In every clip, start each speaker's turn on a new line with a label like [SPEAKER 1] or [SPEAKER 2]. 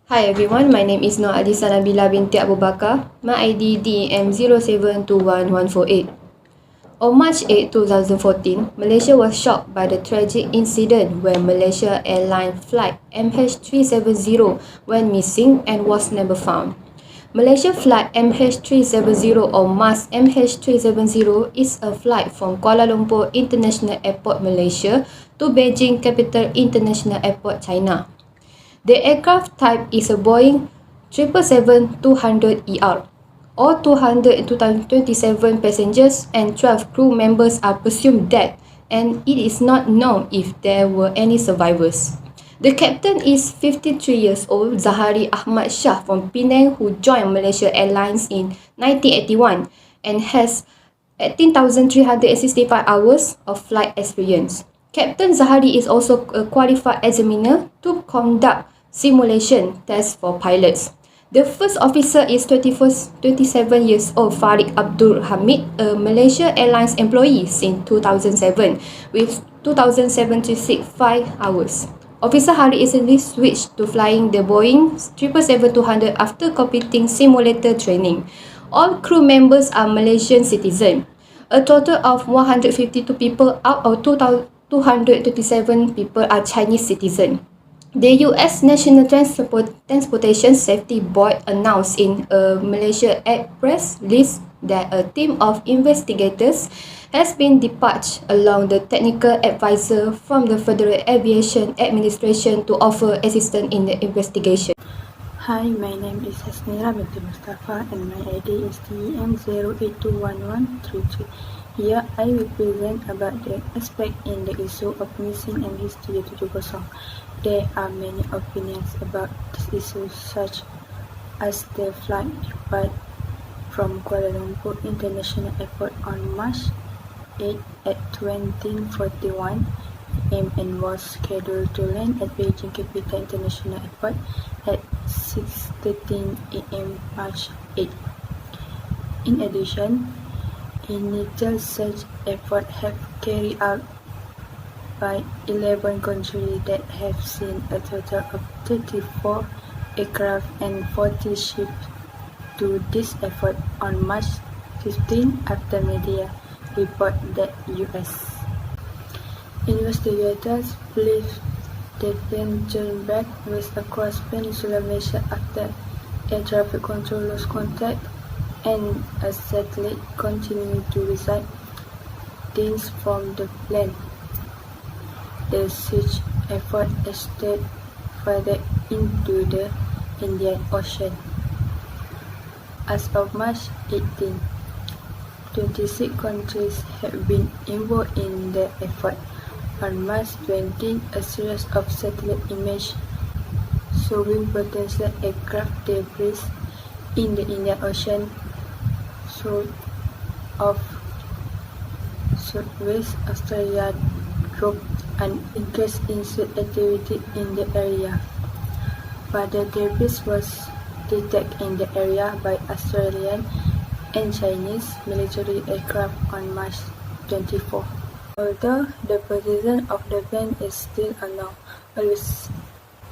[SPEAKER 1] Hi everyone, my name is Nur Adisa Nabila binti Abu Bakar. My ID DEM07211148. On March 8, 2014, Malaysia was shocked by the tragic incident where Malaysia Airlines flight MH370 went missing and was never found. Malaysia flight MH370 or MAS MH370 is a flight from Kuala Lumpur International Airport, Malaysia to Beijing Capital International Airport, China. The aircraft type is a Boeing 777-200ER. All 227 passengers and 12 crew members are presumed dead, and it is not known if there were any survivors. The captain is 53 years old Zahari Ahmad Shah from Penang, who joined Malaysia Airlines in 1981 and has 18,365 hours of flight experience. Captain Zahari is also a qualified examiner to conduct simulation tests for pilots. The first officer is 27 years old Farid Abdul Hamid, a Malaysia Airlines employee since 2007 with 2,076 flight hours. Officer Hari recently switched to flying the Boeing 777-200 after completing simulator training. All crew members are Malaysian citizens. A total of 152 people out of 227 people are Chinese citizens. The US National Transportation Safety Board announced in a Malaysia press release that a team of investigators has been dispatched along the technical advisor from the Federal Aviation Administration to offer assistance in the investigation.
[SPEAKER 2] Hi, my name is Hasnira binti Mustafa and my ID is DEM08211133. Here I will present about the aspect in the issue of missing MH370. There are many opinions about this issue, such as the flight departed from Kuala Lumpur International Airport on March 8 at 20:41 am and was scheduled to land at Beijing Capital International Airport at 6:13 am March 8. In addition, initial search efforts have carried out by 11 countries that have seen a total of 34 aircraft and 40 ships to this effort on March 15 after media report that US investigators believe the plane turned back west across Peninsular Malaysia after air traffic control lost contact and a satellite continued to receive dings from the plane. The search effort extended further into the Indian Ocean. As of March 18, 26 countries have been involved in the effort. On March 20, a series of satellite images showing potential aircraft debris in the Indian Ocean south of Southwest Australia drove an increase in search activity in the area. Further debris was detected in the area by Australian and Chinese military aircraft on March 24. Although the position of the plane is still unknown,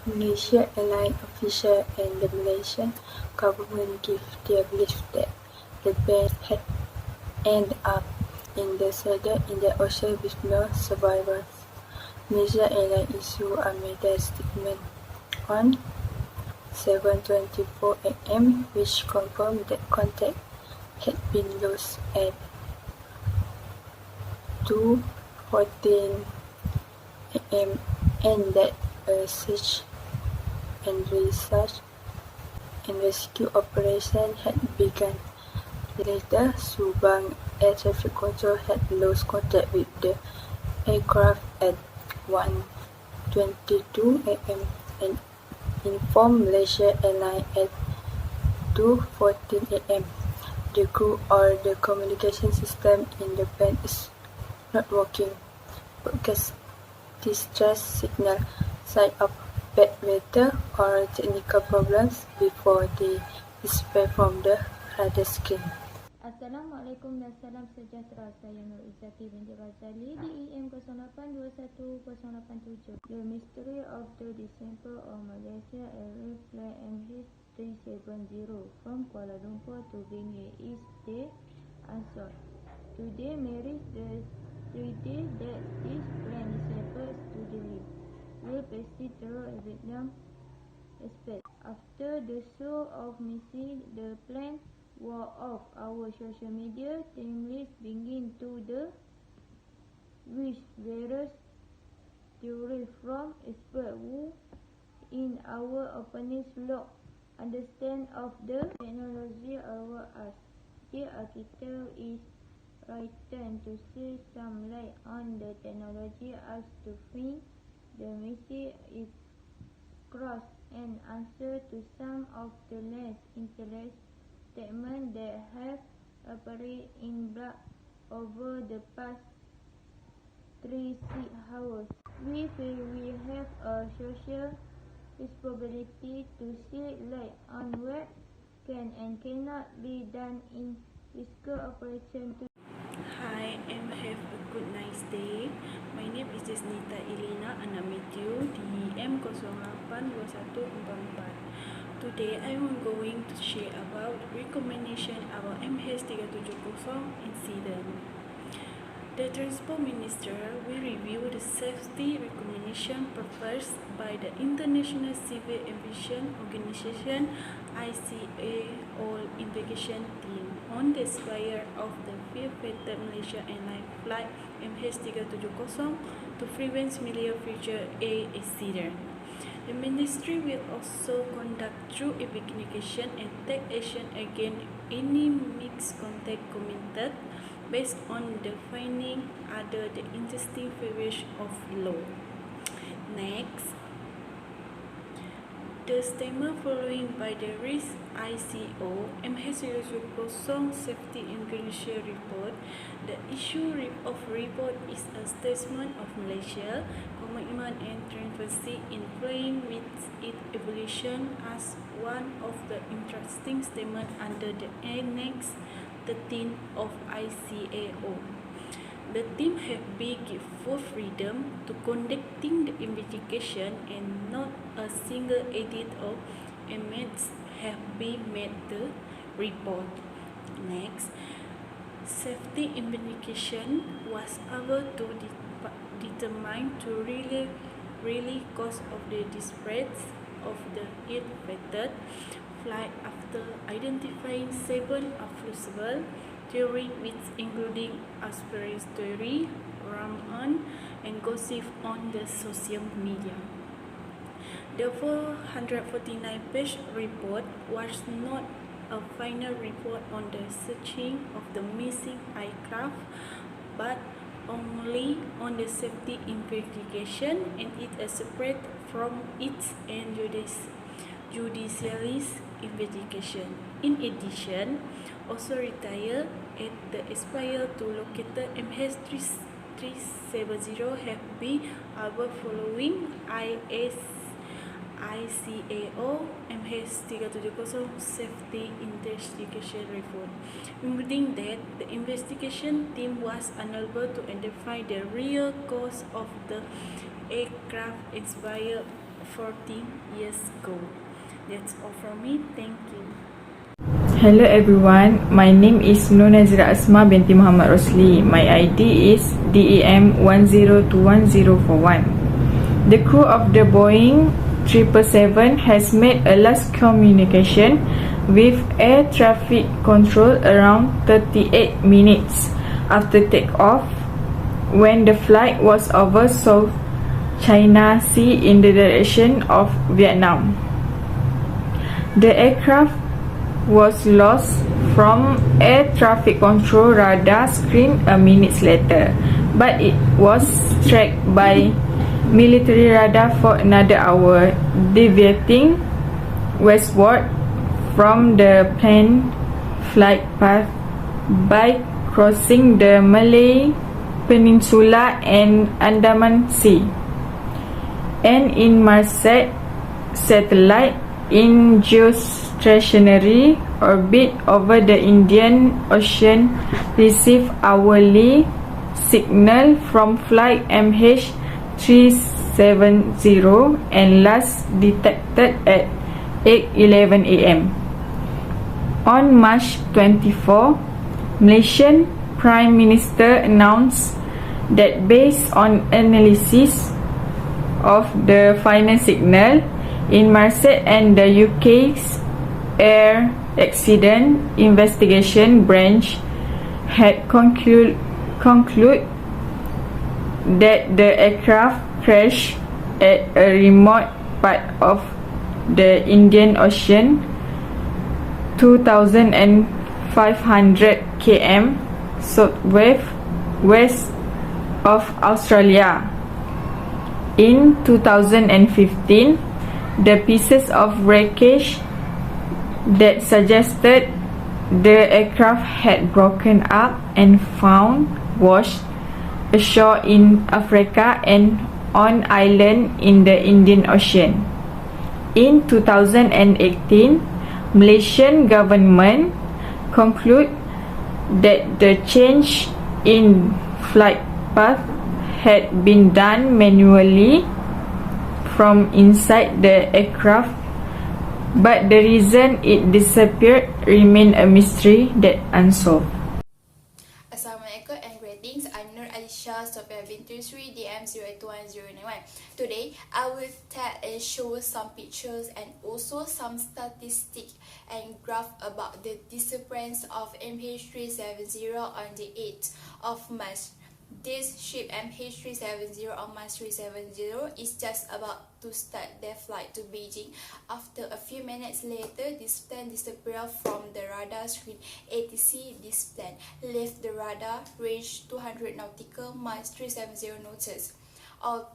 [SPEAKER 2] Malaysia Airlines officials and the Malaysian government give their belief that the plane had ended up in the Southern Indian Ocean with no survivors. Malaysia Airlines issued a media statement on 7:24 am which confirmed that contact had been lost at 2:14 am and that a search and rescue operation had begun. Later, Subang Air Traffic Control had lost contact with the aircraft at 1:22 am and informed Malaysia Airlines at 2:14 am. The crew or the communication system in the plane is not working. Broadcast distress signal, sign of bad weather or technical problems before they disappear from the radar screen.
[SPEAKER 3] Assalamualaikum dan salam sejahtera. Saya Nur Izzati binti Razali, DEM 0821-087. The mystery of the December of Malaysia Airways Flight MH370 from Kuala Lumpur to Benue is the unsolved. Today marries the 3 days that this plane disabled student will persist through Vietnam express. After the show of missing the plane wore off our social media, teammates begin to the which various theories from experts who in our opening vlog understand of the technology around us. The article is written to shed some light on the technology as to find the missing aircraft and answer to some of the less interesting statements that have appeared in blogs over the past 3 hours. We feel we have a social responsibility to shed light on what can and cannot be done in physical operation.
[SPEAKER 4] Hi, and have a good nice day. My name is Desnita Elena Anamitio, DEM 082144. Today I am going to share about recommendation about MH370 incident. The Transport Minister will review the safety recommendation proposed by the International Civil Aviation Organization ICAO investigation team on the spire of the fifth fatal Malaysia Airlines flight MH370 to prevent similar future air accident. The Ministry will also conduct thorough investigation and take action against any misconduct committed based on the finding under the existing variation of law. Next, the statement following by the RIS ICO MH370 Safety Indonesia report. The issue of report is a statement of Malaysia commitment and transparency in playing with its evolution as one of the interesting statements under the Annex 13 of ICAO. The team have been given full freedom to conducting the investigation and not a single edit or amendments have been made to the report. Next, safety investigation was able to determine to really cause of the disparate of the ill-fated flight after identifying 7 plausible theories, which including conspiracy theory, rumor, and gossip on the social media. The 449-page report was not a final report on the searching of the missing aircraft, but only on the safety investigation, and it is separate from its and judicial investigation. In addition, authorities at the aspire to locate the MH370 have been able following ICAO MH370 safety investigation report, including that the investigation team was unable to identify the real cause of the aircraft expired 14 years ago. That's all from me. Thank you.
[SPEAKER 5] Hello everyone, my name is Nur Nazira Asma binti Muhammad Rosli. My ID is DEM 10211041. The crew of the Boeing 777 has made a last communication with air traffic control around 38 minutes after takeoff, when the flight was over South China Sea in the direction of Vietnam. The aircraft was lost from air traffic control radar screen a minute later, but it was tracked by military radar for another hour, deviating westward from the planned flight path by crossing the Malay Peninsula and Andaman Sea, and in Inmarsat satellite in geosynchronous stationary orbit over the Indian Ocean receive hourly signal from flight MH370 and last detected at 8:11 am. On March 24, Malaysian Prime Minister announced that based on analysis of the final signal, Inmarsat and the UK's Air Accident Investigation Branch had conclude that the aircraft crashed at a remote part of the Indian Ocean, 2,500 km southwest of Australia. In 2015, the pieces of wreckage that suggested the aircraft had broken up and found washed ashore in Africa and on island in the Indian Ocean. In 2018, Malaysian government concluded that the change in flight path had been done manually from inside the aircraft, but the reason it disappeared remained a mystery that unsolved.
[SPEAKER 6] Assalamualaikum and greetings. I'm Nur Alisha, Software Bintu Sri DM081091. Today, I will tell and show some pictures and also some statistics and graph about the disappearance of MH370 on the 8th of March. This ship MH370 on March 370 is just about to start their flight to Beijing. After a few minutes later, this plane disappeared from the radar screen. ATC, this plane left the radar range 200 nautical miles 370 notice. All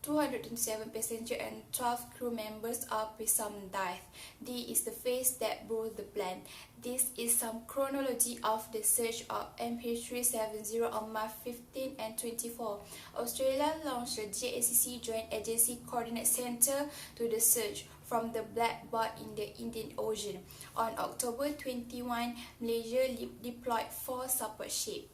[SPEAKER 6] 227 passengers and 12 crew members are presumed dead. D is the phase that brought the plane. This is some chronology of the search of MH370 on March 15 and 24. Australia launched the JACC Joint Agency Coordinate Center to the search from the black box in the Indian Ocean. On October 21, Malaysia deployed 4 support ships.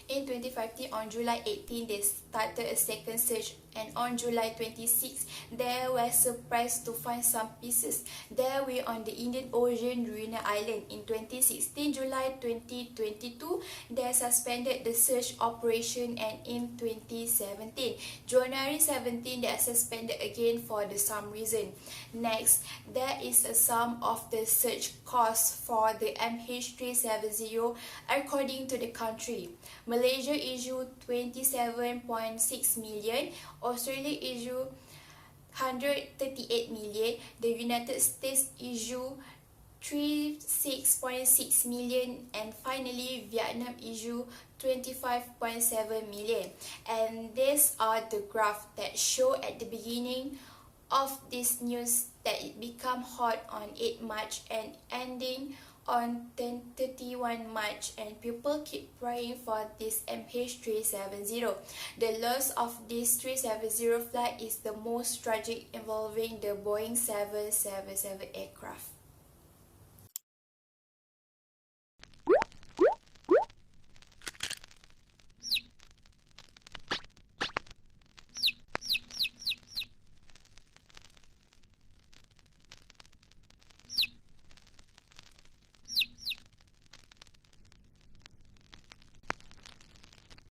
[SPEAKER 6] In 2015, on July 18, they started a second search, and on July 26, they were surprised to find some pieces. They were on the Indian Ocean Reunion Island. In 2016, July 2022, they suspended the search operation, and in 2017, January 17, they are suspended again for some reason. Next, there is a sum of the search cost for the MH370 according to the country. Malaysia issued 27.6 million, Australia issued 138 million, the United States issued 36.6 million, and finally Vietnam issued 25.7 million. And these are the graphs that show at the beginning of this news that it became hot on 8 March and ending on 31 March, and people keep praying for this MH370. The loss of this 370 flight is the most tragic involving the Boeing 777 aircraft.